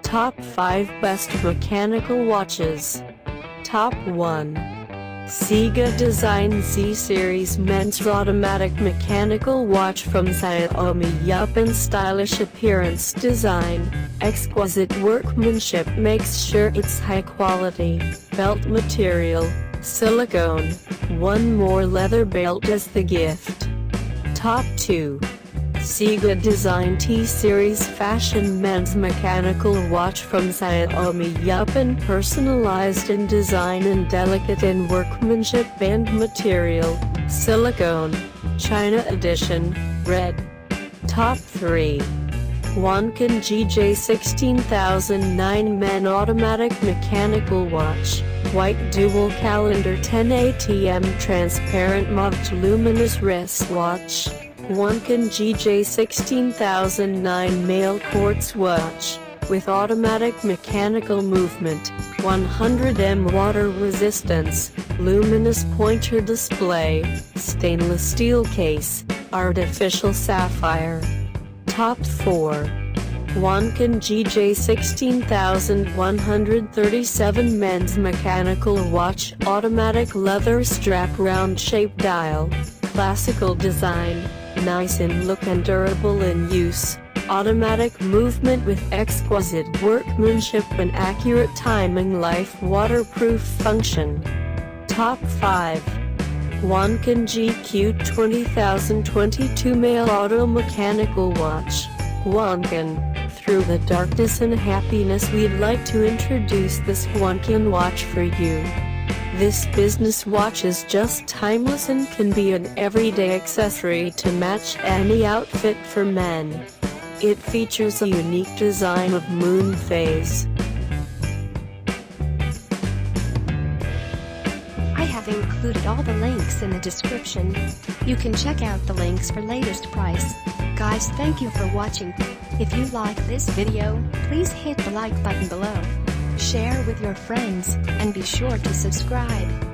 Top 5 Best Mechanical Watches. Top 1. CIGA Design Z-Series Men's Automatic Mechanical Watch from Xiaomi. Youpin stylish appearance, design, exquisite workmanship makes sure it's high quality. Belt material, silicone, one more leather belt as the gift. Top 2. CIGA Design T-Series Fashion Men's Mechanical Watch from Xiaomi. Youpin personalized in design and delicate in workmanship. Band material, silicone, China edition, red. Top 3. GUANQIN GJ16009 Men Automatic Mechanical Watch, white dual calendar 10 ATM transparent Movt luminous wristwatch. GUANQIN GJ16009 Male Quartz Watch, with automatic mechanical movement, 100 water resistance, luminous pointer display, stainless steel case, artificial sapphire. Top 4. GUANQIN GJ16137 Men's Mechanical Watch, automatic leather strap, round shape dial, classical design, nice in look and durable in use, automatic movement with exquisite workmanship and accurate timing, life waterproof function. Top 5. GUANQIN GQ20022 Male Auto Mechanical Watch. GUANQIN, through the darkness and happiness, we'd like to introduce this GUANQIN watch for you. This business watch is just timeless and can be an everyday accessory to match any outfit for men. It features a unique design of moon phase. I have included all the links in the description. You can check out the links for latest price. Guys, thank you for watching. If you like this video, please hit the like button below. Share with your friends, and be sure to subscribe.